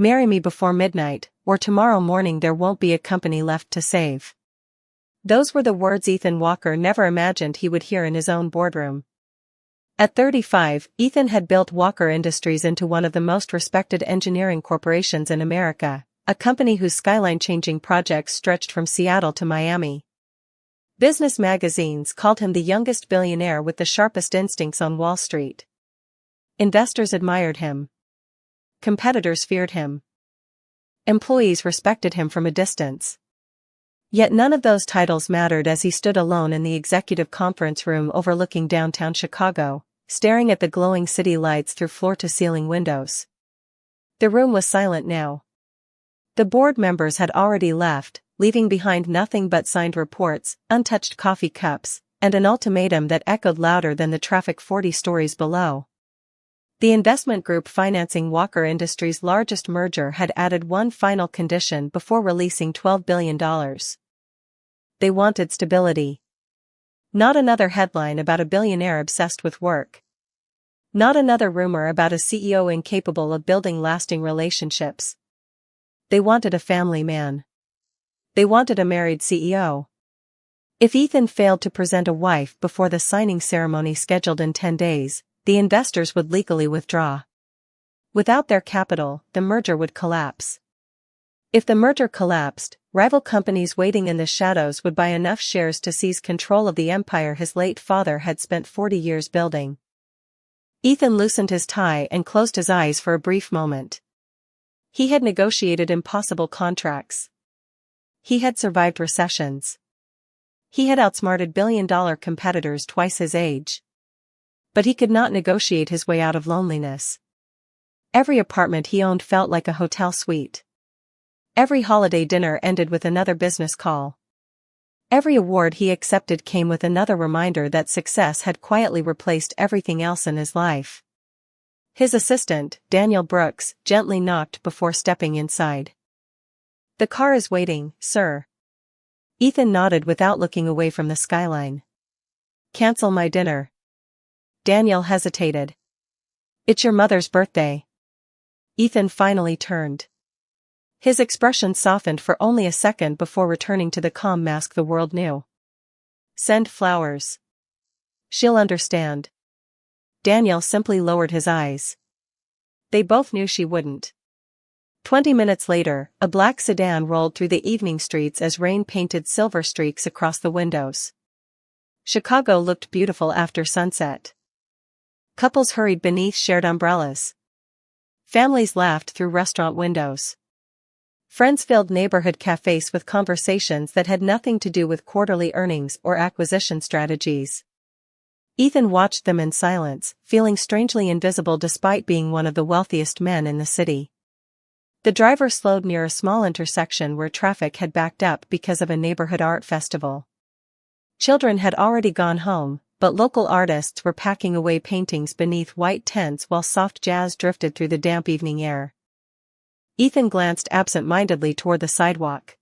Marry me before midnight, or tomorrow morning there won't be a company left to save. Those were the words Ethan Walker never imagined he would hear in his own boardroom. At 35, Ethan had built Walker Industries into one of the most respected engineering corporations in America, a company whose skyline-changing projects stretched from Seattle to Miami. Business magazines called him the youngest billionaire with the sharpest instincts on Wall Street. Investors admired him. Competitors feared him. Employees respected him from a distance. Yet none of those titles mattered as he stood alone in the executive conference room overlooking downtown Chicago, staring at the glowing city lights through floor-to-ceiling windows. The room was silent now. The board members had already left, leaving behind nothing but signed reports, untouched coffee cups, and an ultimatum that echoed louder than the traffic 40 stories below. The investment group financing Walker Industries' largest merger had added one final condition before releasing $12 billion. They wanted stability. Not another headline about a billionaire obsessed with work. Not another rumor about a CEO incapable of building lasting relationships. They wanted a family man. They wanted a married CEO. If Ethan failed to present a wife before the signing ceremony scheduled in 10 days, the investors would legally withdraw. Without their capital, the merger would collapse. If the merger collapsed, rival companies waiting in the shadows would buy enough shares to seize control of the empire his late father had spent 40 years building. Ethan loosened his tie and closed his eyes for a brief moment. He had negotiated impossible contracts. He had survived recessions. He had outsmarted billion-dollar competitors twice his age. But he could not negotiate his way out of loneliness. Every apartment he owned felt like a hotel suite. Every holiday dinner ended with another business call. Every award he accepted came with another reminder that success had quietly replaced everything else in his life. His assistant, Daniel Brooks, gently knocked before stepping inside. "The car is waiting, sir." Ethan nodded without looking away from the skyline. "Cancel my dinner." Daniel hesitated. "It's your mother's birthday." Ethan finally turned. His expression softened for only a second before returning to the calm mask the world knew. "Send flowers. She'll understand." Daniel simply lowered his eyes. They both knew she wouldn't. 20 minutes later, a black sedan rolled through the evening streets as rain painted silver streaks across the windows. Chicago looked beautiful after sunset. Couples hurried beneath shared umbrellas. Families laughed through restaurant windows. Friends filled neighborhood cafes with conversations that had nothing to do with quarterly earnings or acquisition strategies. Ethan watched them in silence, feeling strangely invisible despite being one of the wealthiest men in the city. The driver slowed near a small intersection where traffic had backed up because of a neighborhood art festival. Children had already gone home, but local artists were packing away paintings beneath white tents while soft jazz drifted through the damp evening air. Ethan glanced absent-mindedly toward the sidewalk.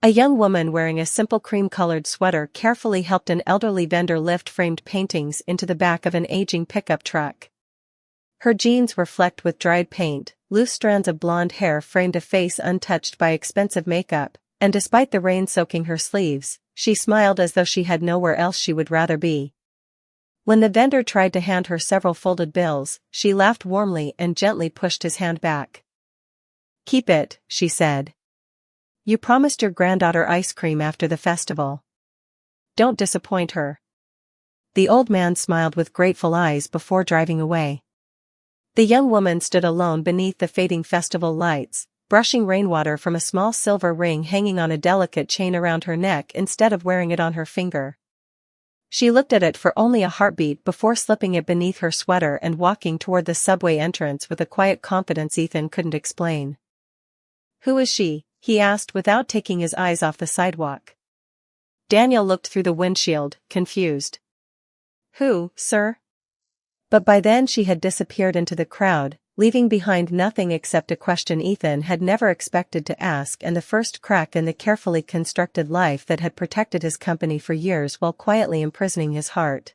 A young woman wearing a simple cream-colored sweater carefully helped an elderly vendor lift framed paintings into the back of an aging pickup truck. Her jeans were flecked with dried paint, loose strands of blonde hair framed a face untouched by expensive makeup, and despite the rain soaking her sleeves, she smiled as though she had nowhere else she would rather be. When the vendor tried to hand her several folded bills, she laughed warmly and gently pushed his hand back. "Keep it," she said. "You promised your granddaughter ice cream after the festival. Don't disappoint her." The old man smiled with grateful eyes before driving away. The young woman stood alone beneath the fading festival lights, brushing rainwater from a small silver ring hanging on a delicate chain around her neck instead of wearing it on her finger. She looked at it for only a heartbeat before slipping it beneath her sweater and walking toward the subway entrance with a quiet confidence Ethan couldn't explain. "Who is she?" he asked without taking his eyes off the sidewalk. Daniel looked through the windshield, confused. "Who, sir?" But by then she had disappeared into the crowd, leaving behind nothing except a question Ethan had never expected to ask and the first crack in the carefully constructed life that had protected his company for years while quietly imprisoning his heart.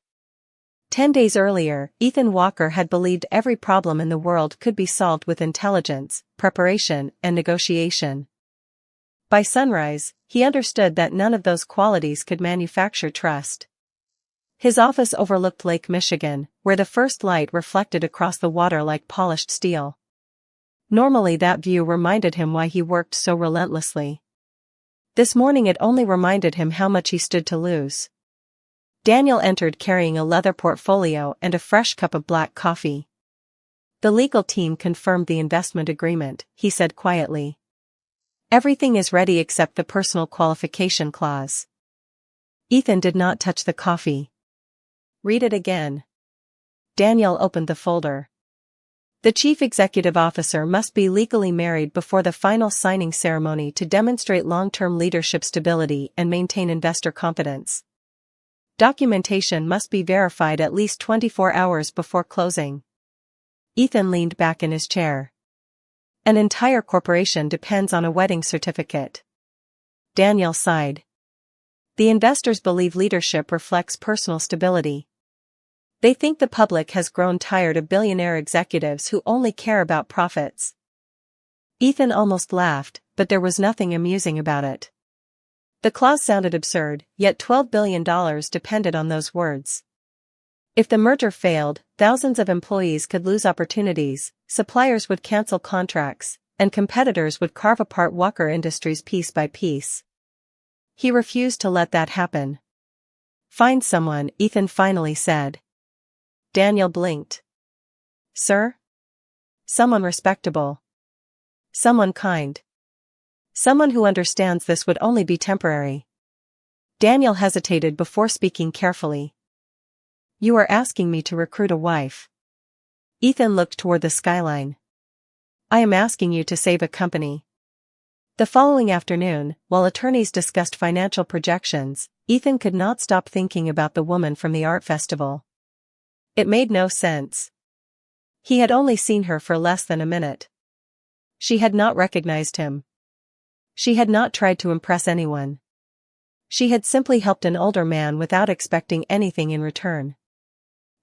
10 days earlier, Ethan Walker had believed every problem in the world could be solved with intelligence, preparation, and negotiation. By sunrise, he understood that none of those qualities could manufacture trust. His office overlooked Lake Michigan, where the first light reflected across the water like polished steel. Normally that view reminded him why he worked so relentlessly. This morning it only reminded him how much he stood to lose. Daniel entered carrying a leather portfolio and a fresh cup of black coffee. The legal team confirmed the investment agreement, he said quietly. Everything is ready except the personal qualification clause. Ethan did not touch the coffee. Read it again. Daniel opened the folder. The chief executive officer must be legally married before the final signing ceremony to demonstrate long-term leadership stability and maintain investor confidence. Documentation must be verified at least 24 hours before closing. Ethan leaned back in his chair. An entire corporation depends on a wedding certificate. Daniel sighed. The investors believe leadership reflects personal stability. They think the public has grown tired of billionaire executives who only care about profits. Ethan almost laughed, but there was nothing amusing about it. The clause sounded absurd, yet $12 billion depended on those words. If the merger failed, thousands of employees could lose opportunities, suppliers would cancel contracts, and competitors would carve apart Walker Industries piece by piece. He refused to let that happen. Find someone, Ethan finally said. Daniel blinked. Sir? Someone respectable. Someone kind. Someone who understands this would only be temporary. Daniel hesitated before speaking carefully. You are asking me to recruit a wife. Ethan looked toward the skyline. I am asking you to save a company. The following afternoon, while attorneys discussed financial projections, Ethan could not stop thinking about the woman from the art festival. It made no sense. He had only seen her for less than a minute. She had not recognized him. She had not tried to impress anyone. She had simply helped an older man without expecting anything in return.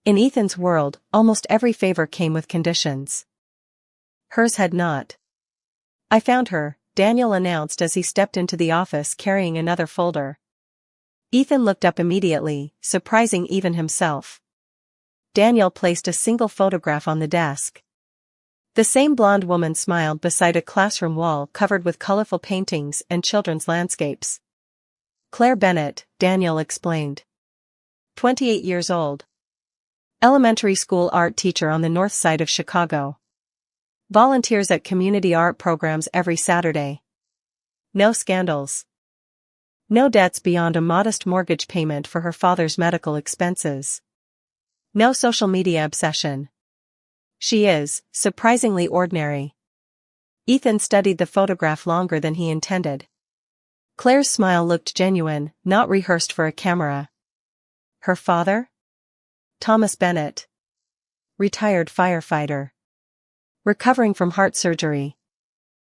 In Ethan's world, almost every favor came with conditions. Hers had not. I found her, Daniel announced as he stepped into the office carrying another folder. Ethan looked up immediately, surprising even himself. Daniel placed a single photograph on the desk. The same blonde woman smiled beside a classroom wall covered with colorful paintings and children's landscapes. Claire Bennett, Daniel explained. 28 years old. Elementary school art teacher on the north side of Chicago. Volunteers at community art programs every Saturday. No scandals. No debts beyond a modest mortgage payment for her father's medical expenses. No social media obsession. She is, surprisingly ordinary. Ethan studied the photograph longer than he intended. Claire's smile looked genuine, not rehearsed for a camera. Her father? Thomas Bennett. Retired firefighter. Recovering from heart surgery.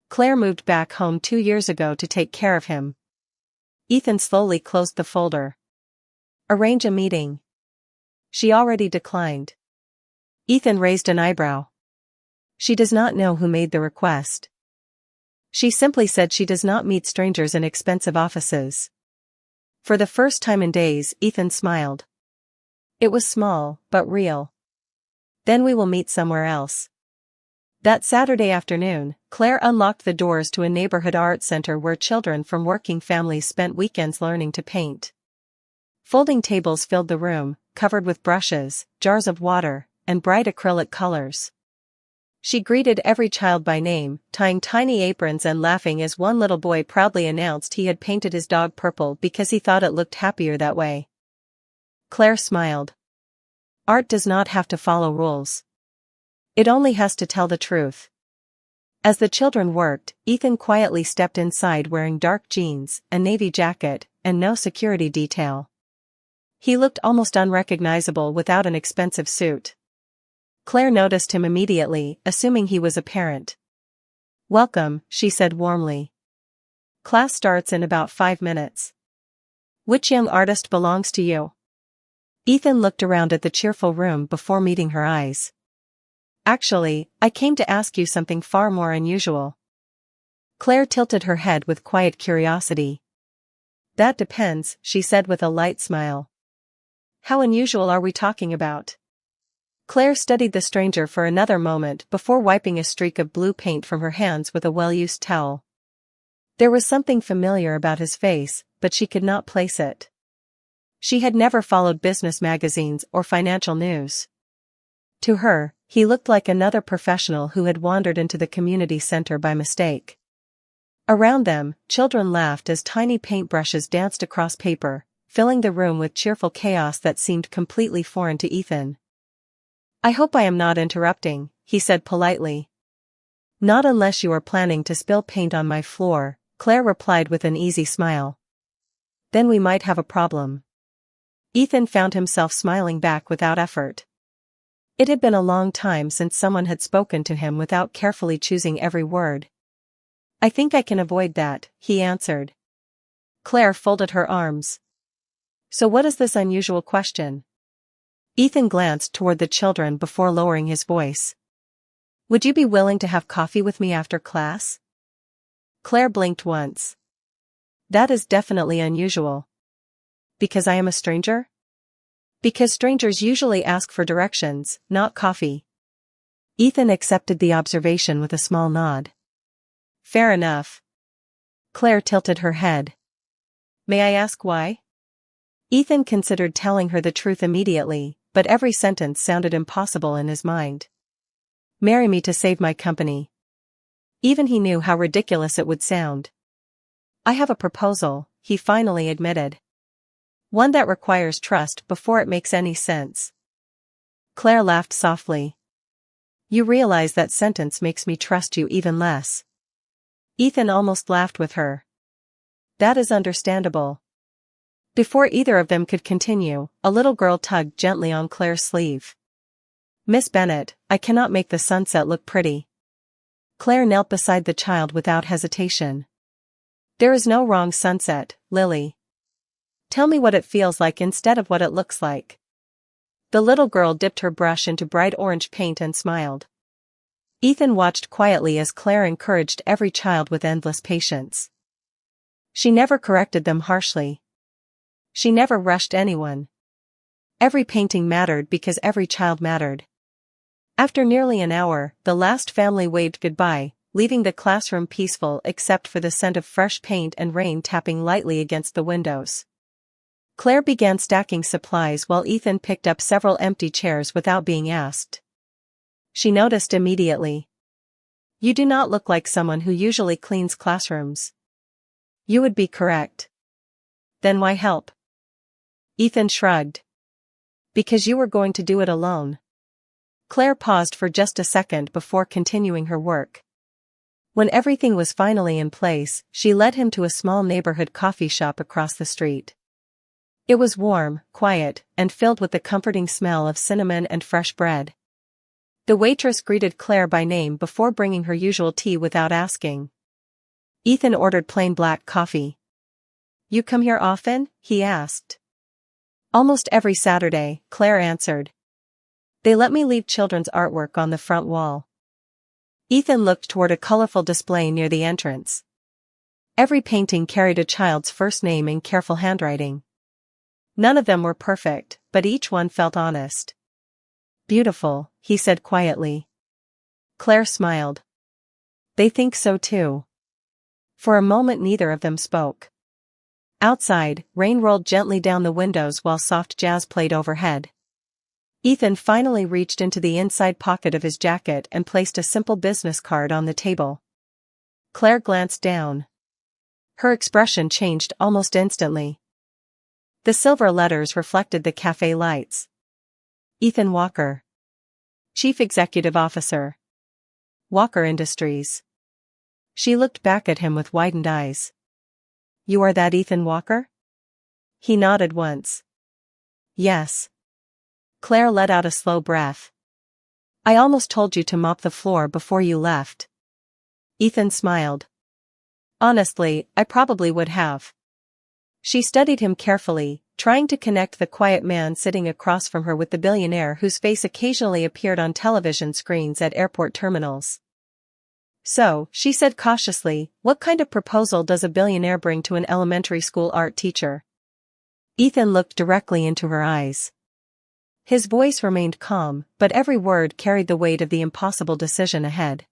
Claire moved back home 2 years ago to take care of him. Ethan slowly closed the folder. Arrange a meeting. She already declined. Ethan raised an eyebrow. She does not know who made the request. She simply said she does not meet strangers in expensive offices. For the first time in days, Ethan smiled. It was small, but real. Then we will meet somewhere else. That Saturday afternoon, Claire unlocked the doors to a neighborhood art center where children from working families spent weekends learning to paint. Folding tables filled the room, covered with brushes, jars of water, and bright acrylic colors. She greeted every child by name, tying tiny aprons and laughing as one little boy proudly announced he had painted his dog purple because he thought it looked happier that way. Claire smiled. Art does not have to follow rules. It only has to tell the truth. As the children worked, Ethan quietly stepped inside wearing dark jeans, a navy jacket, and no security detail. He looked almost unrecognizable without an expensive suit. Claire noticed him immediately, assuming he was a parent. Welcome, she said warmly. Class starts in about 5 minutes. Which young artist belongs to you? Ethan looked around at the cheerful room before meeting her eyes. Actually, I came to ask you something far more unusual. Claire tilted her head with quiet curiosity. That depends, she said with a light smile. How unusual are we talking about? Claire studied the stranger for another moment before wiping a streak of blue paint from her hands with a well-used towel. There was something familiar about his face, but she could not place it. She had never followed business magazines or financial news. To her, he looked like another professional who had wandered into the community center by mistake. Around them, children laughed as tiny paintbrushes danced across paper, filling the room with cheerful chaos that seemed completely foreign to Ethan. I hope I am not interrupting, he said politely. Not unless you are planning to spill paint on my floor, Claire replied with an easy smile. Then we might have a problem. Ethan found himself smiling back without effort. It had been a long time since someone had spoken to him without carefully choosing every word. I think I can avoid that, he answered. Claire folded her arms. So what is this unusual question? Ethan glanced toward the children before lowering his voice. Would you be willing to have coffee with me after class? Claire blinked once. That is definitely unusual. Because I am a stranger? Because strangers usually ask for directions, not coffee. Ethan accepted the observation with a small nod. Fair enough. Claire tilted her head. May I ask why? Ethan considered telling her the truth immediately, but every sentence sounded impossible in his mind. Marry me to save my company. Even he knew how ridiculous it would sound. I have a proposal, he finally admitted. One that requires trust before it makes any sense. Claire laughed softly. You realize that sentence makes me trust you even less. Ethan almost laughed with her. That is understandable. Before either of them could continue, a little girl tugged gently on Claire's sleeve. Miss Bennet, I cannot make the sunset look pretty. Claire knelt beside the child without hesitation. There is no wrong sunset, Lily. Tell me what it feels like instead of what it looks like. The little girl dipped her brush into bright orange paint and smiled. Ethan watched quietly as Claire encouraged every child with endless patience. She never corrected them harshly. She never rushed anyone. Every painting mattered because every child mattered. After nearly an hour, the last family waved goodbye, leaving the classroom peaceful except for the scent of fresh paint and rain tapping lightly against the windows. Claire began stacking supplies while Ethan picked up several empty chairs without being asked. She noticed immediately. You do not look like someone who usually cleans classrooms. You would be correct. Then why help? Ethan shrugged. Because you were going to do it alone. Claire paused for just a second before continuing her work. When everything was finally in place, she led him to a small neighborhood coffee shop across the street. It was warm, quiet, and filled with the comforting smell of cinnamon and fresh bread. The waitress greeted Claire by name before bringing her usual tea without asking. Ethan ordered plain black coffee. You come here often? He asked. Almost every Saturday, Claire answered. They let me leave children's artwork on the front wall. Ethan looked toward a colorful display near the entrance. Every painting carried a child's first name in careful handwriting. None of them were perfect, but each one felt honest. Beautiful, he said quietly. Claire smiled. They think so too. For a moment neither of them spoke. Outside, rain rolled gently down the windows while soft jazz played overhead. Ethan finally reached into the inside pocket of his jacket and placed a simple business card on the table. Claire glanced down. Her expression changed almost instantly. The silver letters reflected the cafe lights. Ethan Walker. Chief Executive Officer. Walker Industries. She looked back at him with widened eyes. You are that Ethan Walker? He nodded once. Yes. Claire let out a slow breath. I almost told you to mop the floor before you left. Ethan smiled. Honestly, I probably would have. She studied him carefully, trying to connect the quiet man sitting across from her with the billionaire whose face occasionally appeared on television screens at airport terminals. "So," she said cautiously, "what kind of proposal does a billionaire bring to an elementary school art teacher?" Ethan looked directly into her eyes. His voice remained calm, but every word carried the weight of the impossible decision ahead.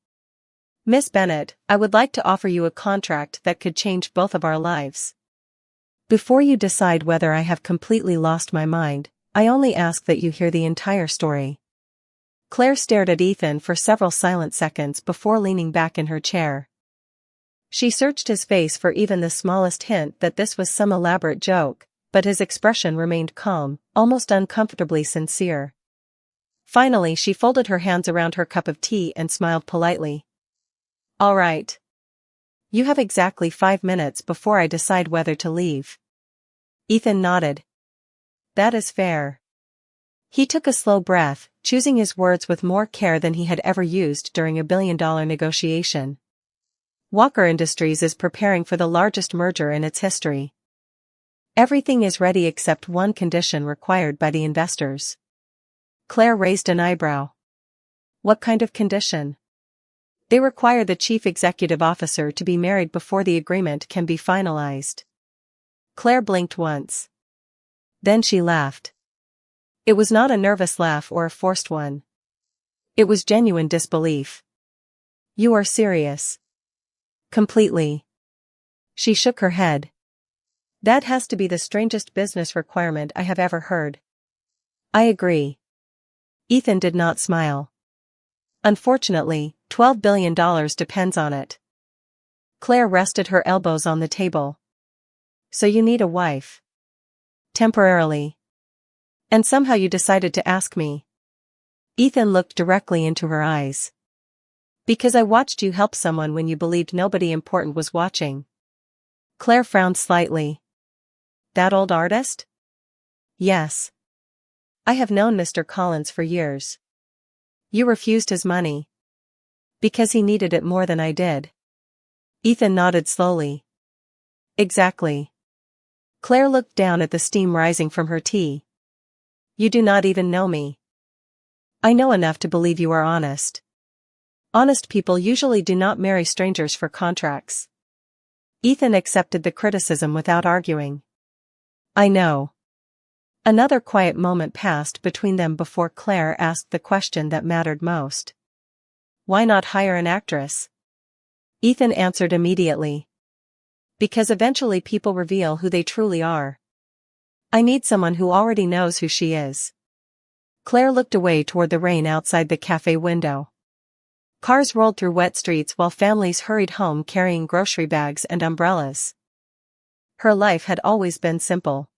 "Miss Bennett, I would like to offer you a contract that could change both of our lives. Before you decide whether I have completely lost my mind, I only ask that you hear the entire story." Claire stared at Ethan for several silent seconds before leaning back in her chair. She searched his face for even the smallest hint that this was some elaborate joke, but his expression remained calm, almost uncomfortably sincere. Finally, she folded her hands around her cup of tea and smiled politely. "All right. You have exactly 5 minutes before I decide whether to leave." Ethan nodded. "That is fair." He took a slow breath, choosing his words with more care than he had ever used during a billion-dollar negotiation. Walker Industries is preparing for the largest merger in its history. Everything is ready except one condition required by the investors. Claire raised an eyebrow. "What kind of condition?" "They require the chief executive officer to be married before the agreement can be finalized." Claire blinked once. Then she laughed. It was not a nervous laugh or a forced one. It was genuine disbelief. "You are serious?" "Completely." She shook her head. "That has to be the strangest business requirement I have ever heard." "I agree." Ethan did not smile. "Unfortunately, $12 billion depends on it." Claire rested her elbows on the table. "So you need a wife?" "Temporarily." "And somehow you decided to ask me." Ethan looked directly into her eyes. "Because I watched you help someone when you believed nobody important was watching." Claire frowned slightly. "That old artist?" "Yes. I have known Mr. Collins for years." "You refused his money." "Because he needed it more than I did." Ethan nodded slowly. "Exactly." Claire looked down at the steam rising from her tea. "You do not even know me." "I know enough to believe you are honest." "Honest people usually do not marry strangers for contracts." Ethan accepted the criticism without arguing. "I know." Another quiet moment passed between them before Claire asked the question that mattered most. "Why not hire an actress?" Ethan answered immediately. "Because eventually people reveal who they truly are. I need someone who already knows who she is." Claire looked away toward the rain outside the cafe window. Cars rolled through wet streets while families hurried home carrying grocery bags and umbrellas. Her life had always been simple.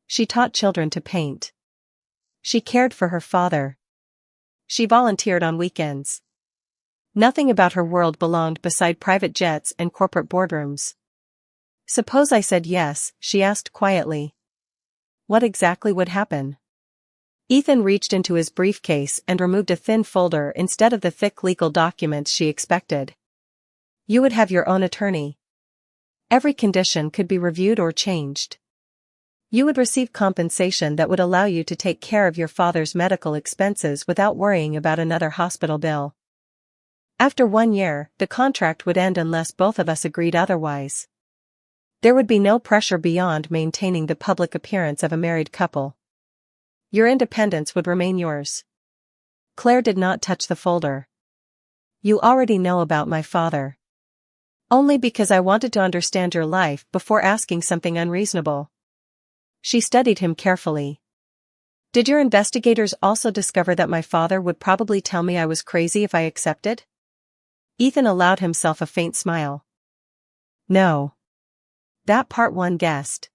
She taught children to paint. She cared for her father. She volunteered on weekends. Nothing about her world belonged beside private jets and corporate boardrooms. "Suppose I said yes," she asked quietly. "What exactly would happen?" Ethan reached into his briefcase and removed a thin folder instead of the thick legal documents she expected. "You would have your own attorney. Every condition could be reviewed or changed. You would receive compensation that would allow you to take care of your father's medical expenses without worrying about another hospital bill. After 1 year, the contract would end unless both of us agreed otherwise. There would be no pressure beyond maintaining the public appearance of a married couple. Your independence would remain yours." Claire did not touch the folder. "You already know about my father." "Only because I wanted to understand your life before asking something unreasonable." She studied him carefully. "Did your investigators also discover that my father would probably tell me I was crazy if I accepted?" Ethan allowed himself a faint smile. "No. That part one guessed."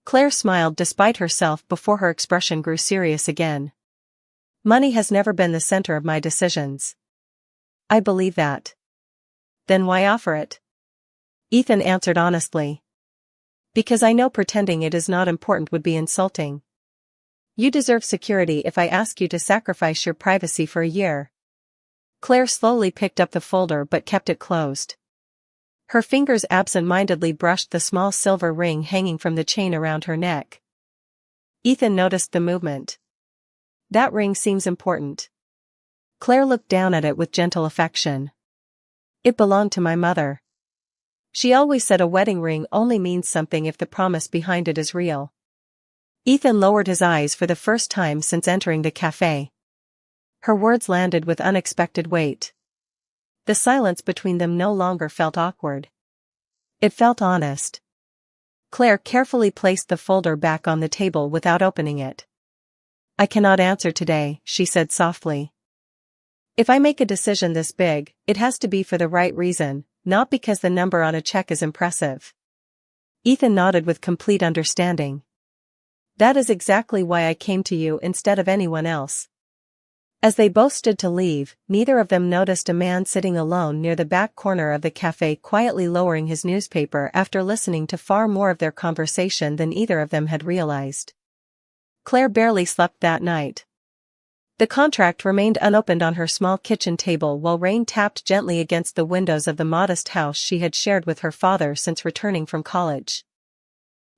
Claire smiled despite herself before her expression grew serious again. "Money has never been the center of my decisions." "I believe that." "Then why offer it?" Ethan answered honestly. "Because I know pretending it is not important would be insulting. You deserve security if I ask you to sacrifice your privacy for a year." Claire slowly picked up the folder but kept it closed. Her fingers absent-mindedly brushed the small silver ring hanging from the chain around her neck, Ethan noticed the movement. That ring seems important. Claire looked down at it with gentle affection. It belonged to my mother. She always said a wedding ring only means something if the promise behind it is real. Ethan lowered his eyes for the first time since entering the cafe. Her words landed with unexpected weight. The silence between them no longer felt awkward. It felt honest. Claire carefully placed the folder back on the table without opening it. I cannot answer today, she said softly. If I make a decision this big, it has to be for the right reason, not because the number on a check is impressive. Ethan nodded with complete understanding. That is exactly why I came to you instead of anyone else. As they both stood to leave, neither of them noticed a man sitting alone near the back corner of the cafe quietly lowering his newspaper after listening to far more of their conversation than either of them had realized. Claire barely slept that night. The contract remained unopened on her small kitchen table while rain tapped gently against the windows of the modest house she had shared with her father since returning from college.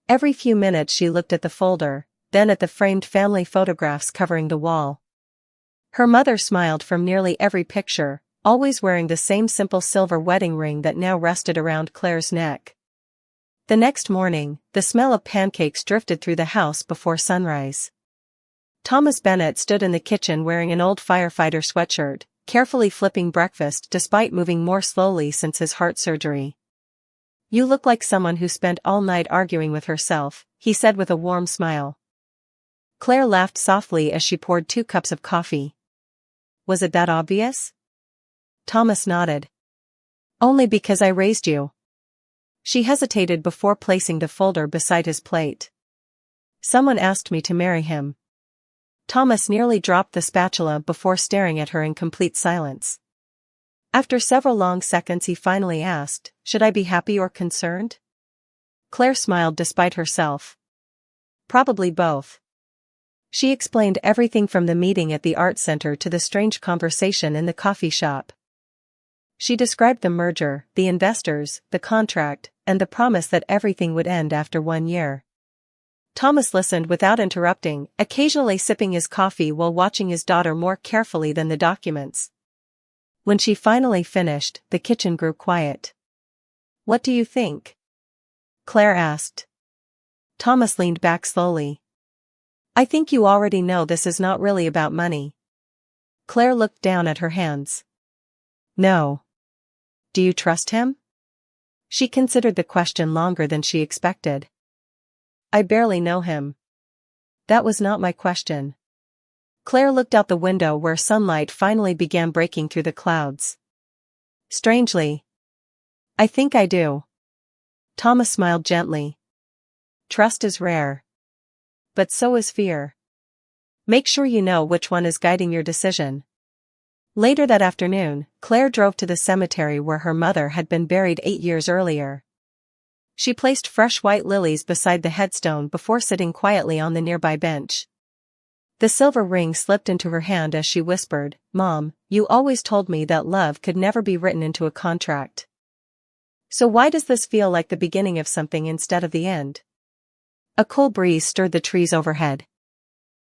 Every few minutes she looked at the folder, then at the framed family photographs covering the wall. Her mother smiled from nearly every picture, always wearing the same simple silver wedding ring that now rested around Claire's neck. The next morning, the smell of pancakes drifted through the house before sunrise. Thomas Bennett stood in the kitchen wearing an old firefighter sweatshirt, carefully flipping breakfast despite moving more slowly since his heart surgery. You look like someone who spent all night arguing with herself, he said with a warm smile. Claire laughed softly as she poured 2 cups of coffee. Was it that obvious? Thomas nodded. Only because I raised you. She hesitated before placing the folder beside his plate. Someone asked me to marry him. Thomas nearly dropped the spatula before staring at her in complete silence. After several long seconds he finally asked, should I be happy or concerned? Claire smiled despite herself. Probably both. She explained everything from the meeting at the art center to the strange conversation in the coffee shop. She described the merger, the investors, the contract, and the promise that everything would end after 1 year. Thomas listened without interrupting, occasionally sipping his coffee while watching his daughter more carefully than the documents. When she finally finished, the kitchen grew quiet. What do you think? Claire asked. Thomas leaned back slowly. I think you already know this is not really about money. Claire looked down at her hands. No. Do you trust him? She considered the question longer than she expected. I barely know him. That was not my question. Claire looked out the window where sunlight finally began breaking through the clouds. Strangely. I think I do. Thomas smiled gently. Trust is rare. But so is fear. Make sure you know which one is guiding your decision. Later that afternoon, Claire drove to the cemetery where her mother had been buried 8 years earlier. She placed fresh white lilies beside the headstone before sitting quietly on the nearby bench. The silver ring slipped into her hand as she whispered, Mom, you always told me that love could never be written into a contract. So why does this feel like the beginning of something instead of the end? A cool breeze stirred the trees overhead.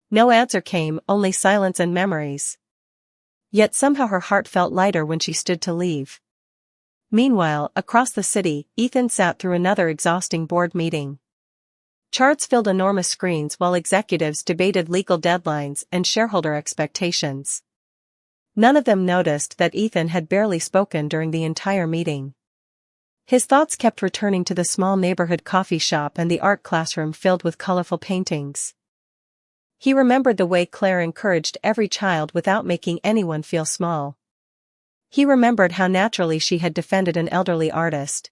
No answer came, only silence and memories. Yet somehow her heart felt lighter when she stood to leave. Meanwhile, across the city, Ethan sat through another exhausting board meeting. Charts filled enormous screens while executives debated legal deadlines and shareholder expectations. None of them noticed that Ethan had barely spoken during the entire meeting. His thoughts kept returning to the small neighborhood coffee shop and the art classroom filled with colorful paintings. He remembered the way Claire encouraged every child without making anyone feel small. He remembered how naturally she had defended an elderly artist.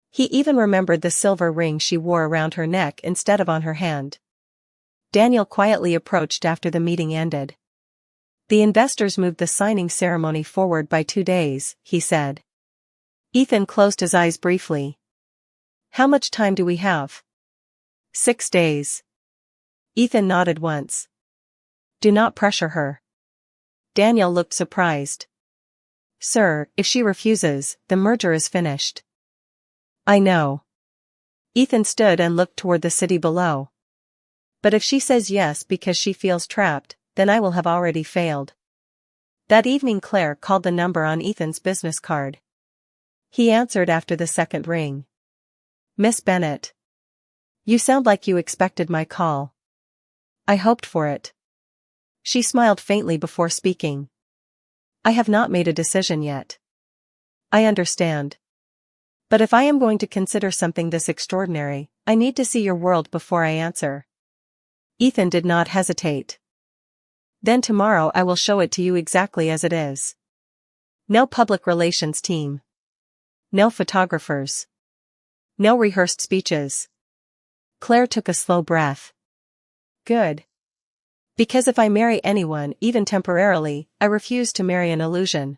He even remembered the silver ring she wore around her neck instead of on her hand. Daniel quietly approached after the meeting ended. The investors moved the signing ceremony forward by 2 days, he said. Ethan closed his eyes briefly. How much time do we have? 6 days. Ethan nodded once. Do not pressure her. Daniel looked surprised. Sir, if she refuses, the merger is finished. I know. Ethan stood and looked toward the city below. But if she says yes because she feels trapped, then I will have already failed. That evening Claire called the number on Ethan's business card. He answered after the second ring. Miss Bennett. You sound like you expected my call. I hoped for it. She smiled faintly before speaking. I have not made a decision yet. I understand. But if I am going to consider something this extraordinary, I need to see your world before I answer. Ethan did not hesitate. Then tomorrow I will show it to you exactly as it is. No public relations team. No photographers. No rehearsed speeches. Claire took a slow breath. Good. Because if I marry anyone, even temporarily, I refuse to marry an illusion.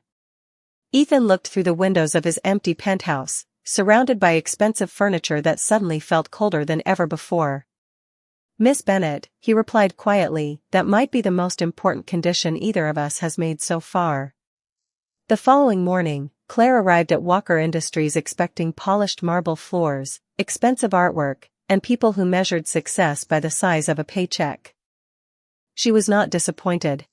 Ethan looked through the windows of his empty penthouse, surrounded by expensive furniture that suddenly felt colder than ever before. Miss Bennett, he replied quietly, that might be the most important condition either of us has made so far. The following morning, Claire arrived at Walker Industries expecting polished marble floors, expensive artwork, and people who measured success by the size of a paycheck. She was not disappointed.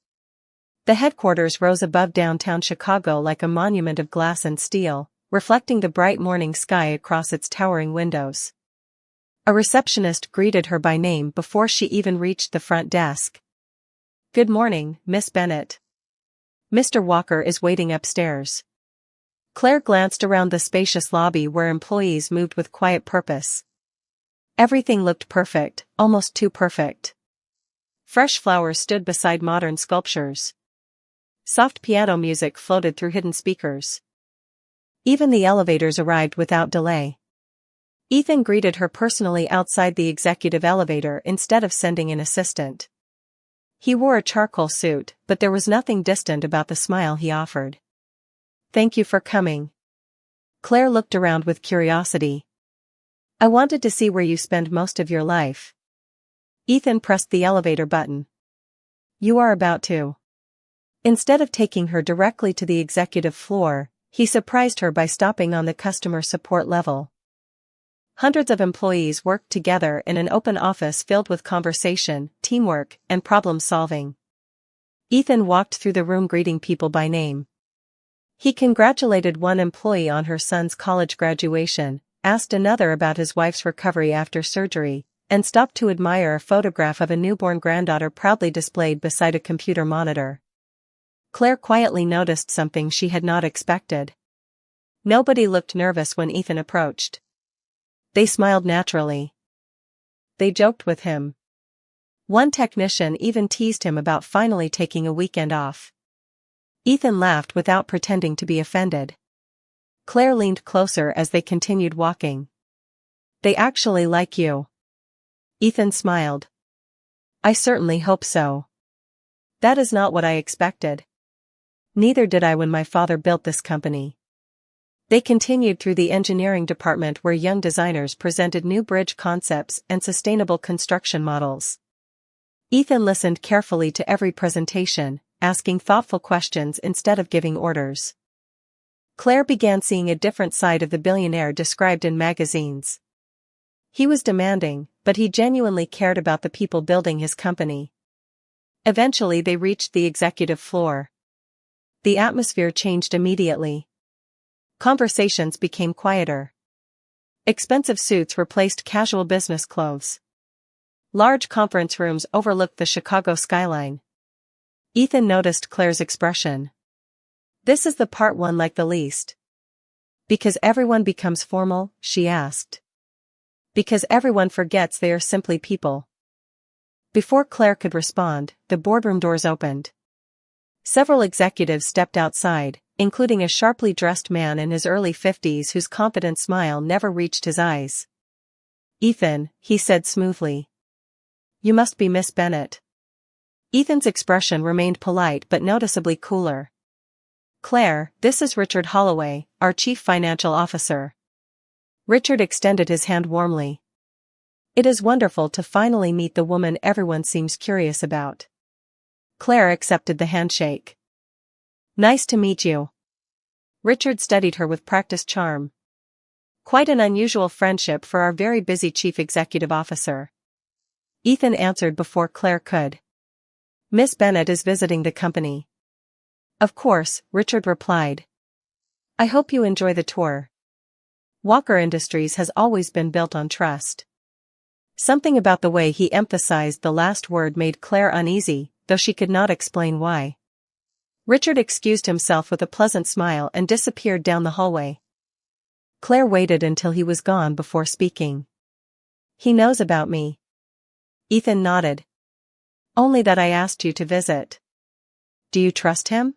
The headquarters rose above downtown Chicago like a monument of glass and steel, reflecting the bright morning sky across its towering windows. A receptionist greeted her by name before she even reached the front desk. Good morning, Miss Bennett. Mr. Walker is waiting upstairs. Claire glanced around the spacious lobby where employees moved with quiet purpose. Everything looked perfect, almost too perfect. Fresh flowers stood beside modern sculptures. Soft piano music floated through hidden speakers. Even the elevators arrived without delay. Ethan greeted her personally outside the executive elevator instead of sending an assistant. He wore a charcoal suit, but there was nothing distant about the smile he offered. Thank you for coming. Claire looked around with curiosity. I wanted to see where you spend most of your life. Ethan pressed the elevator button. You are about to. Instead of taking her directly to the executive floor, he surprised her by stopping on the customer support level. Hundreds of employees worked together in an open office filled with conversation, teamwork, and problem-solving. Ethan walked through the room greeting people by name. He congratulated one employee on her son's college graduation, asked another about his wife's recovery after surgery, and stopped to admire a photograph of a newborn granddaughter proudly displayed beside a computer monitor. Claire quietly noticed something she had not expected. Nobody looked nervous when Ethan approached. They smiled naturally. They joked with him. One technician even teased him about finally taking a weekend off. Ethan laughed without pretending to be offended. Claire leaned closer as they continued walking. They actually like you. Ethan smiled. I certainly hope so. That is not what I expected. Neither did I when my father built this company. They continued through the engineering department where young designers presented new bridge concepts and sustainable construction models. Ethan listened carefully to every presentation, asking thoughtful questions instead of giving orders. Claire began seeing a different side of the billionaire described in magazines. He was demanding, but he genuinely cared about the people building his company. Eventually they reached the executive floor. The atmosphere changed immediately. Conversations became quieter. Expensive suits replaced casual business clothes. Large conference rooms overlooked the Chicago skyline. Ethan noticed Claire's expression. This is the part one like the least. Because everyone becomes formal, she asked. Because everyone forgets they are simply people. Before Claire could respond, the boardroom doors opened. Several executives stepped outside, including a sharply dressed man in his early 50s whose confident smile never reached his eyes. Ethan, he said smoothly. You must be Miss Bennett. Ethan's expression remained polite but noticeably cooler. Claire, this is Richard Holloway, our chief financial officer. Richard extended his hand warmly. It is wonderful to finally meet the woman everyone seems curious about. Claire accepted the handshake. Nice to meet you. Richard studied her with practiced charm. Quite an unusual friendship for our very busy chief executive officer. Ethan answered before Claire could. Miss Bennet is visiting the company. Of course, Richard replied. I hope you enjoy the tour. Walker Industries has always been built on trust. Something about the way he emphasized the last word made Claire uneasy, though she could not explain why. Richard excused himself with a pleasant smile and disappeared down the hallway. Claire waited until he was gone before speaking. He knows about me. Ethan nodded. Only that I asked you to visit. Do you trust him?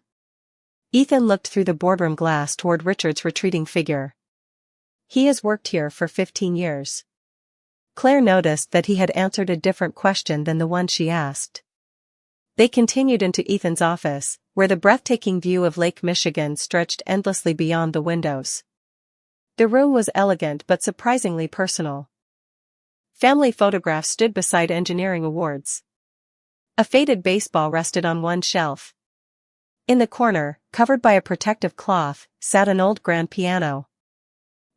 Ethan looked through the boardroom glass toward Richard's retreating figure. He has worked here for 15 years. Claire noticed that he had answered a different question than the one she asked. They continued into Ethan's office, where the breathtaking view of Lake Michigan stretched endlessly beyond the windows. The room was elegant but surprisingly personal. Family photographs stood beside engineering awards. A faded baseball rested on one shelf. In the corner, covered by a protective cloth, sat an old grand piano.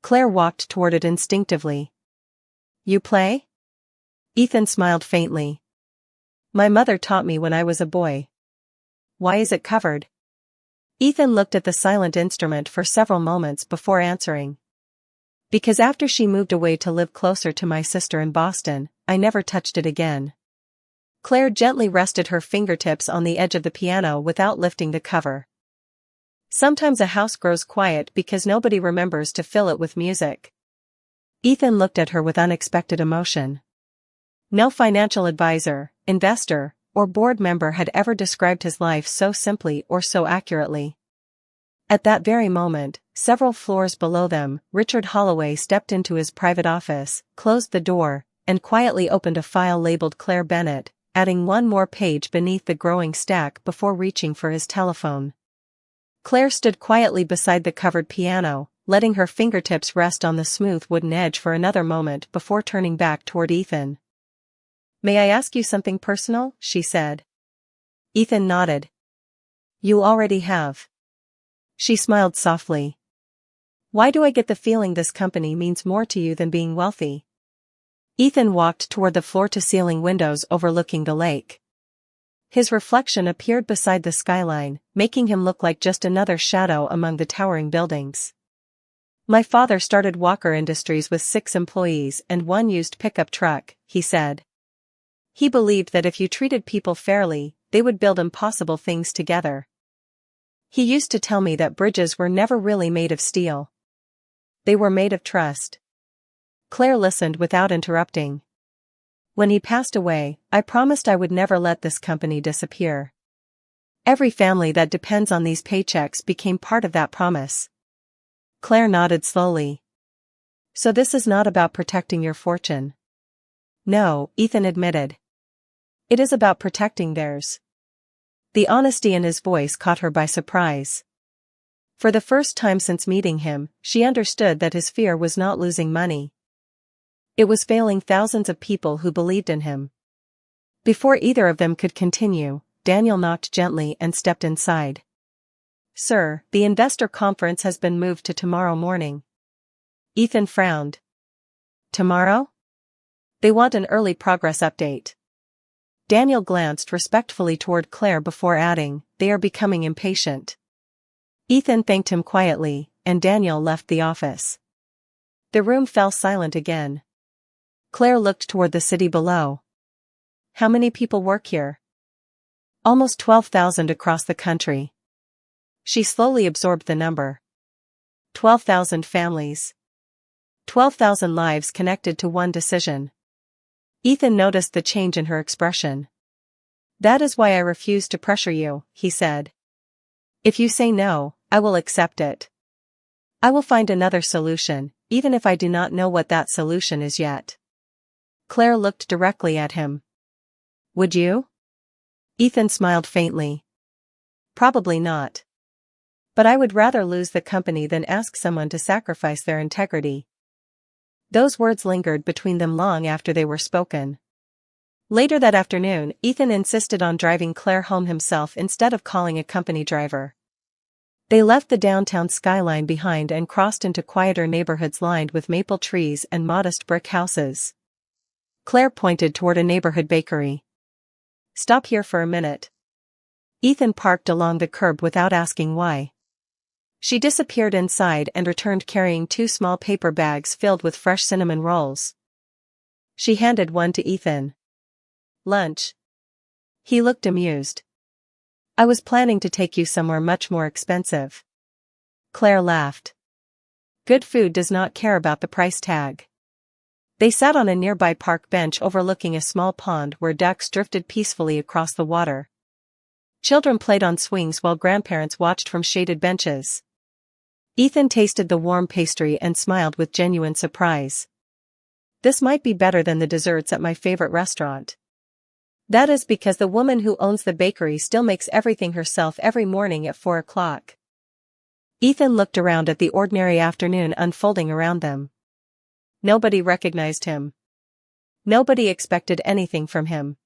Claire walked toward it instinctively. You play? Ethan smiled faintly. My mother taught me when I was a boy. Why is it covered? Ethan looked at the silent instrument for several moments before answering. Because after she moved away to live closer to my sister in Boston, I never touched it again. Claire gently rested her fingertips on the edge of the piano without lifting the cover. Sometimes a house grows quiet because nobody remembers to fill it with music. Ethan looked at her with unexpected emotion. No financial advisor, investor, or board member had ever described his life so simply or so accurately. At that very moment, several floors below them, Richard Holloway stepped into his private office, closed the door, and quietly opened a file labeled Claire Bennet, adding one more page beneath the growing stack before reaching for his telephone. Claire stood quietly beside the covered piano, letting her fingertips rest on the smooth wooden edge for another moment before turning back toward Ethan. May I ask you something personal? She said. Ethan nodded. You already have. She smiled softly. Why do I get the feeling this company means more to you than being wealthy? Ethan walked toward the floor-to-ceiling windows overlooking the lake. His reflection appeared beside the skyline, making him look like just another shadow among the towering buildings. My father started Walker Industries with 6 employees and 1 used pickup truck, he said. He believed that if you treated people fairly, they would build impossible things together. He used to tell me that bridges were never really made of steel. They were made of trust. Claire listened without interrupting. When he passed away, I promised I would never let this company disappear. Every family that depends on these paychecks became part of that promise. Claire nodded slowly. So this is not about protecting your fortune. No, Ethan admitted. It is about protecting theirs. The honesty in his voice caught her by surprise. For the first time since meeting him, she understood that his fear was not losing money. It was failing thousands of people who believed in him. Before either of them could continue, Daniel knocked gently and stepped inside. Sir, the investor conference has been moved to tomorrow morning. Ethan frowned. Tomorrow? They want an early progress update. Daniel glanced respectfully toward Claire before adding, they are becoming impatient. Ethan thanked him quietly, and Daniel left the office. The room fell silent again. Claire looked toward the city below. How many people work here? Almost 12,000 across the country. She slowly absorbed the number. 12,000 families. 12,000 lives connected to one decision. Ethan noticed the change in her expression. That is why I refuse to pressure you, he said. If you say no, I will accept it. I will find another solution, even if I do not know what that solution is yet. Claire looked directly at him. Would you? Ethan smiled faintly. Probably not. But I would rather lose the company than ask someone to sacrifice their integrity. Those words lingered between them long after they were spoken. Later that afternoon, Ethan insisted on driving Claire home himself instead of calling a company driver. They left the downtown skyline behind and crossed into quieter neighborhoods lined with maple trees and modest brick houses. Claire pointed toward a neighborhood bakery. Stop here for a minute. Ethan parked along the curb without asking why. She disappeared inside and returned carrying 2 small paper bags filled with fresh cinnamon rolls. She handed one to Ethan. Lunch. He looked amused. I was planning to take you somewhere much more expensive. Claire laughed. Good food does not care about the price tag. They sat on a nearby park bench overlooking a small pond where ducks drifted peacefully across the water. Children played on swings while grandparents watched from shaded benches. Ethan tasted the warm pastry and smiled with genuine surprise. This might be better than the desserts at my favorite restaurant. That is because the woman who owns the bakery still makes everything herself every morning at 4 o'clock. Ethan looked around at the ordinary afternoon unfolding around them. Nobody recognized him. Nobody expected anything from him.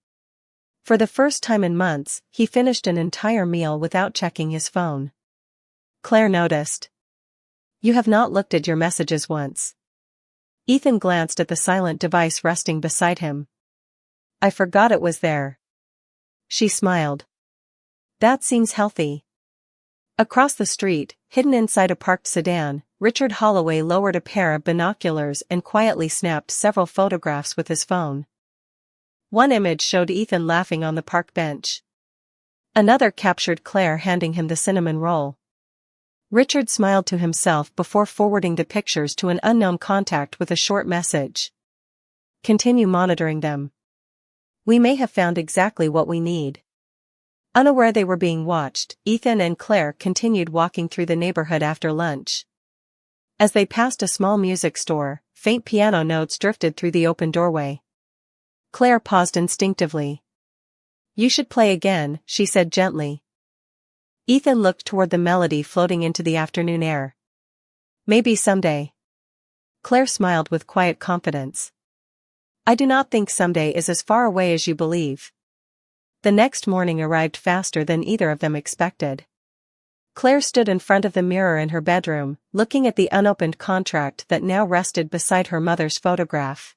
For the first time in months, he finished an entire meal without checking his phone. Claire noticed. You have not looked at your messages once. Ethan glanced at the silent device resting beside him. I forgot it was there. She smiled. That seems healthy. Across the street, hidden inside a parked sedan, Richard Holloway lowered a pair of binoculars and quietly snapped several photographs with his phone. One image showed Ethan laughing on the park bench. Another captured Claire handing him the cinnamon roll. Richard smiled to himself before forwarding the pictures to an unknown contact with a short message. Continue monitoring them. We may have found exactly what we need. Unaware they were being watched, Ethan and Claire continued walking through the neighborhood after lunch. As they passed a small music store, faint piano notes drifted through the open doorway. Claire paused instinctively. You should play again, she said gently. Ethan looked toward the melody floating into the afternoon air. Maybe someday. Claire smiled with quiet confidence. I do not think someday is as far away as you believe. The next morning arrived faster than either of them expected. Claire stood in front of the mirror in her bedroom, looking at the unopened contract that now rested beside her mother's photograph.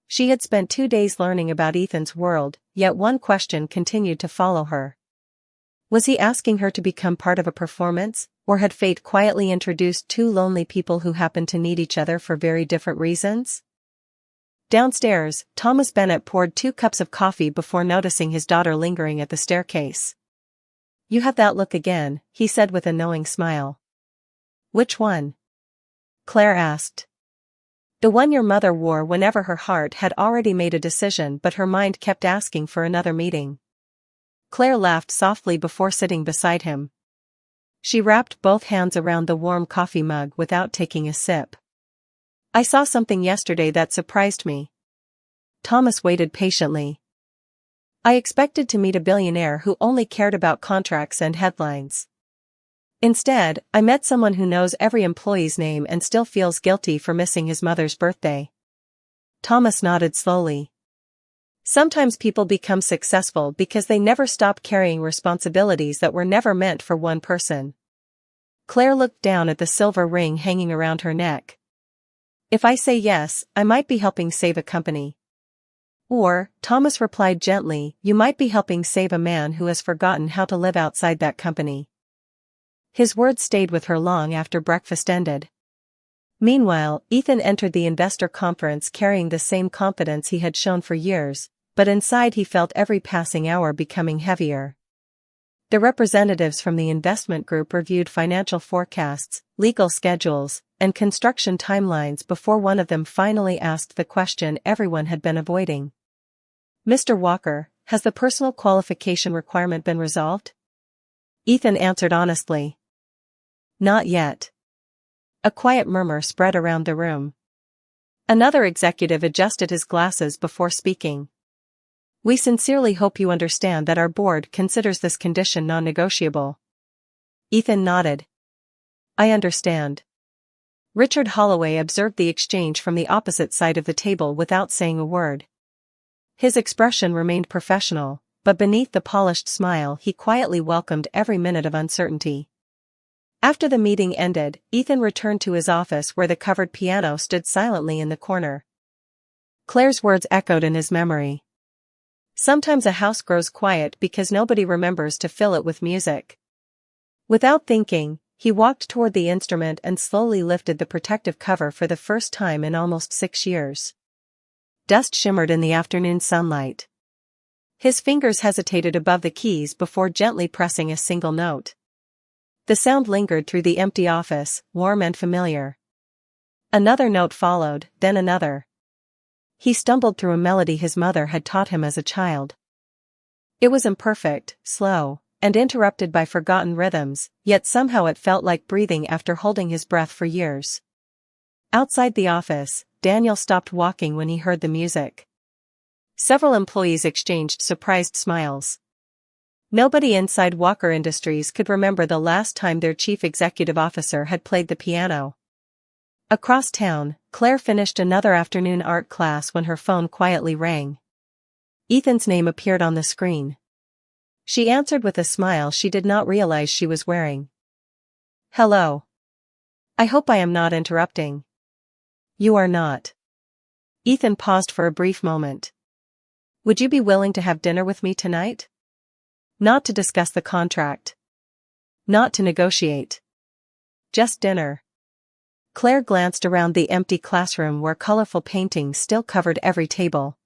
She had spent 2 days learning about Ethan's world, yet one question continued to follow her. Was he asking her to become part of a performance, or had fate quietly introduced 2 lonely people who happened to need each other for very different reasons? Downstairs, Thomas Bennett poured 2 cups of coffee before noticing his daughter lingering at the staircase. You have that look again, he said with a knowing smile. Which one? Claire asked. The one your mother wore whenever her heart had already made a decision but her mind kept asking for another meeting. Claire laughed softly before sitting beside him. She wrapped both hands around the warm coffee mug without taking a sip. I saw something yesterday that surprised me. Thomas waited patiently. I expected to meet a billionaire who only cared about contracts and headlines. Instead, I met someone who knows every employee's name and still feels guilty for missing his mother's birthday. Thomas nodded slowly. Sometimes people become successful because they never stop carrying responsibilities that were never meant for one person. Claire looked down at the silver ring hanging around her neck. If I say yes, I might be helping save a company. Or, Thomas replied gently, you might be helping save a man who has forgotten how to live outside that company. His words stayed with her long after breakfast ended. Meanwhile, Ethan entered the investor conference carrying the same confidence he had shown for years, but inside he felt every passing hour becoming heavier. The representatives from the investment group reviewed financial forecasts, legal schedules, and construction timelines before one of them finally asked the question everyone had been avoiding. Mr. Walker, has the personal qualification requirement been resolved? Ethan answered honestly. Not yet. A quiet murmur spread around the room. Another executive adjusted his glasses before speaking. We sincerely hope you understand that our board considers this condition non-negotiable. Ethan nodded. I understand. Richard Holloway observed the exchange from the opposite side of the table without saying a word. His expression remained professional, but beneath the polished smile he quietly welcomed every minute of uncertainty. After the meeting ended, Ethan returned to his office where the covered piano stood silently in the corner. Claire's words echoed in his memory. Sometimes a house grows quiet because nobody remembers to fill it with music. Without thinking, he walked toward the instrument and slowly lifted the protective cover for the first time in almost 6 years. Dust shimmered in the afternoon sunlight. His fingers hesitated above the keys before gently pressing a single note. The sound lingered through the empty office, warm and familiar. Another note followed, then another. He stumbled through a melody his mother had taught him as a child. It was imperfect, slow, and interrupted by forgotten rhythms, yet somehow it felt like breathing after holding his breath for years. Outside the office, Daniel stopped walking when he heard the music. Several employees exchanged surprised smiles. Nobody inside Walker Industries could remember the last time their chief executive officer had played the piano. Across town, Claire finished another afternoon art class when her phone quietly rang. Ethan's name appeared on the screen. She answered with a smile she did not realize she was wearing. "Hello. I hope I am not interrupting." "You are not." Ethan paused for a brief moment. "Would you be willing to have dinner with me tonight? Not to discuss the contract. Not to negotiate. Just dinner." Claire glanced around the empty classroom where colorful paintings still covered every table.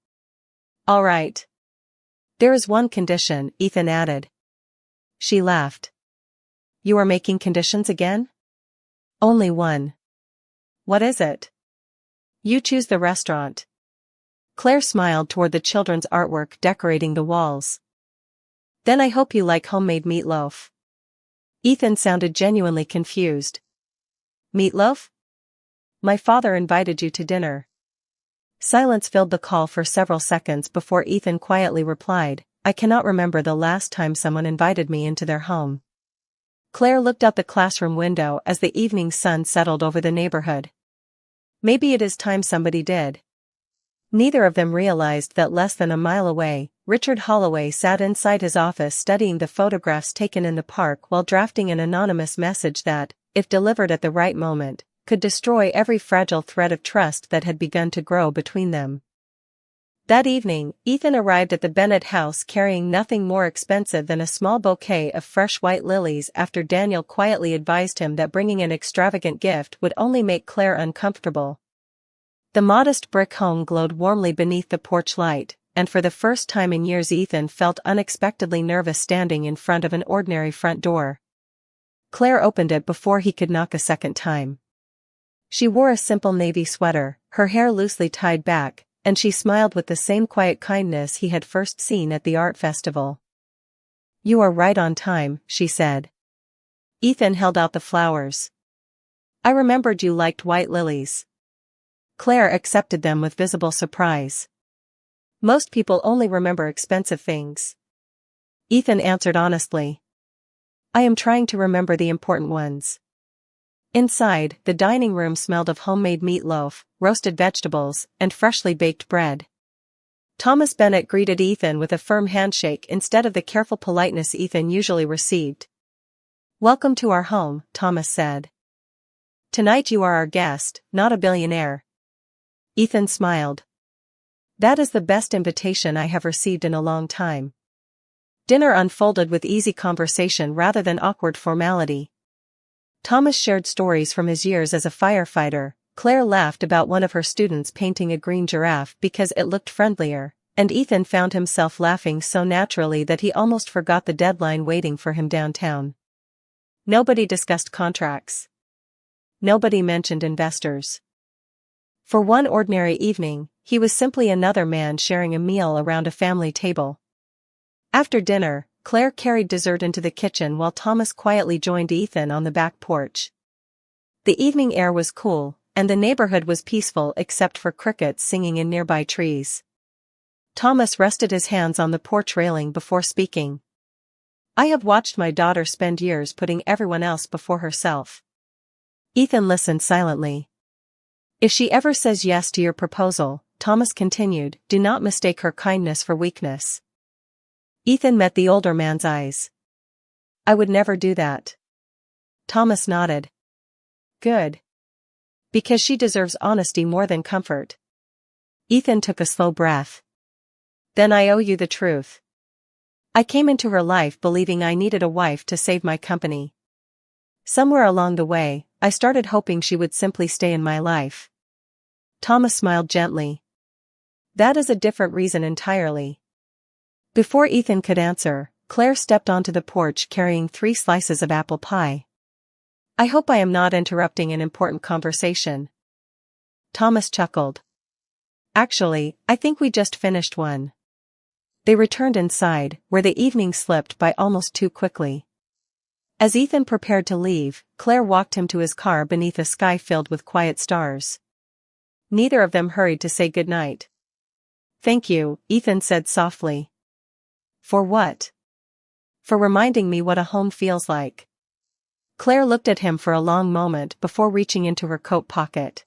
"All right. There is one condition," Ethan added. She laughed. "You are making conditions again?" "Only one." "What is it?" "You choose the restaurant." Claire smiled toward the children's artwork decorating the walls. "Then I hope you like homemade meatloaf." Ethan sounded genuinely confused. "Meatloaf? My father invited you to dinner." Silence filled the call for several seconds before Ethan quietly replied, "I cannot remember the last time someone invited me into their home." Claire looked out the classroom window as the evening sun settled over the neighborhood. Maybe it is time somebody did. Neither of them realized that less than a mile away, Richard Holloway sat inside his office studying the photographs taken in the park while drafting an anonymous message that, if delivered at the right moment, could destroy every fragile thread of trust that had begun to grow between them. That evening, Ethan arrived at the Bennett house carrying nothing more expensive than a small bouquet of fresh white lilies after Daniel quietly advised him that bringing an extravagant gift would only make Claire uncomfortable. The modest brick home glowed warmly beneath the porch light, and for the first time in years Ethan felt unexpectedly nervous standing in front of an ordinary front door. Claire opened it before he could knock a second time. She wore a simple navy sweater, her hair loosely tied back, and she smiled with the same quiet kindness he had first seen at the art festival. "You are right on time," she said. Ethan held out the flowers. "I remembered you liked white lilies." Claire accepted them with visible surprise. "Most people only remember expensive things." Ethan answered honestly. "I am trying to remember the important ones." Inside, the dining room smelled of homemade meatloaf, roasted vegetables, and freshly baked bread. Thomas Bennett greeted Ethan with a firm handshake instead of the careful politeness Ethan usually received. "Welcome to our home," Thomas said. "Tonight you are our guest, not a billionaire." Ethan smiled. "That is the best invitation I have received in a long time." Dinner unfolded with easy conversation rather than awkward formality. Thomas shared stories from his years as a firefighter, Claire laughed about one of her students painting a green giraffe because it looked friendlier, and Ethan found himself laughing so naturally that he almost forgot the deadline waiting for him downtown. Nobody discussed contracts. Nobody mentioned investors. For one ordinary evening, he was simply another man sharing a meal around a family table. After dinner, Claire carried dessert into the kitchen while Thomas quietly joined Ethan on the back porch. The evening air was cool, and the neighborhood was peaceful except for crickets singing in nearby trees. Thomas rested his hands on the porch railing before speaking. "I have watched my daughter spend years putting everyone else before herself." Ethan listened silently. "If she ever says yes to your proposal," Thomas continued, "do not mistake her kindness for weakness." Ethan met the older man's eyes. "I would never do that." Thomas nodded. "Good. Because she deserves honesty more than comfort." Ethan took a slow breath. Then I owe you the truth. I came into her life believing I needed a wife to save my company. Somewhere along the way, I started hoping she would simply stay in my life. Thomas smiled gently. That is a different reason entirely. Before Ethan could answer, Claire stepped onto the porch carrying 3 slices of apple pie. I hope I am not interrupting an important conversation. Thomas chuckled. Actually, I think we just finished one. They returned inside, where the evening slipped by almost too quickly. As Ethan prepared to leave, Claire walked him to his car beneath a sky filled with quiet stars. Neither of them hurried to say goodnight. Thank you, Ethan said softly. For what? For reminding me what a home feels like. Claire looked at him for a long moment before reaching into her coat pocket.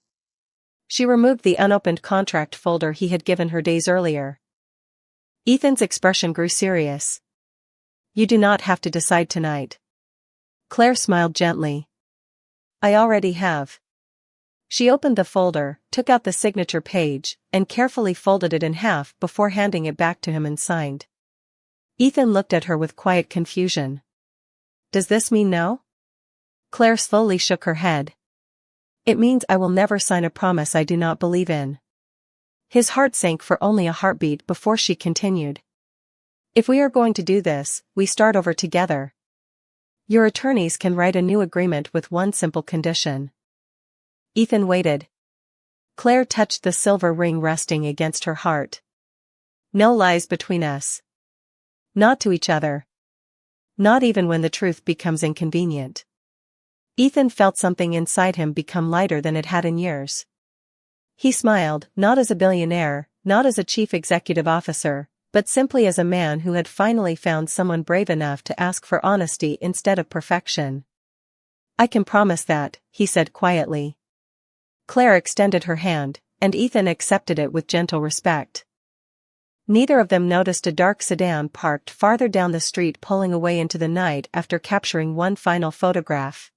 She removed the unopened contract folder he had given her days earlier. Ethan's expression grew serious. You do not have to decide tonight. Claire smiled gently. I already have. She opened the folder, took out the signature page, and carefully folded it in half before handing it back to him and signed. Ethan looked at her with quiet confusion. Does this mean no? Claire slowly shook her head. It means I will never sign a promise I do not believe in. His heart sank for only a heartbeat before she continued. If we are going to do this, we start over together. Your attorneys can write a new agreement with one simple condition. Ethan waited. Claire touched the silver ring resting against her heart. No lies between us. Not to each other. Not even when the truth becomes inconvenient. Ethan felt something inside him become lighter than it had in years. He smiled, not as a billionaire, not as a chief executive officer, but simply as a man who had finally found someone brave enough to ask for honesty instead of perfection. I can promise that, he said quietly. Claire extended her hand, and Ethan accepted it with gentle respect. Neither of them noticed a dark sedan parked farther down the street pulling away into the night after capturing one final photograph.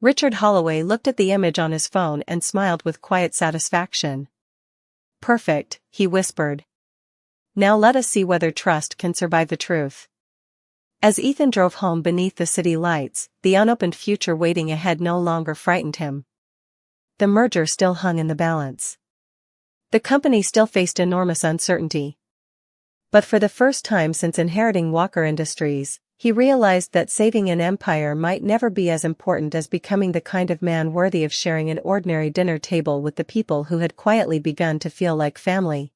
Richard Holloway looked at the image on his phone and smiled with quiet satisfaction. Perfect, he whispered. Now let us see whether trust can survive the truth. As Ethan drove home beneath the city lights, the unopened future waiting ahead no longer frightened him. The merger still hung in the balance. The company still faced enormous uncertainty. But for the first time since inheriting Walker Industries, he realized that saving an empire might never be as important as becoming the kind of man worthy of sharing an ordinary dinner table with the people who had quietly begun to feel like family.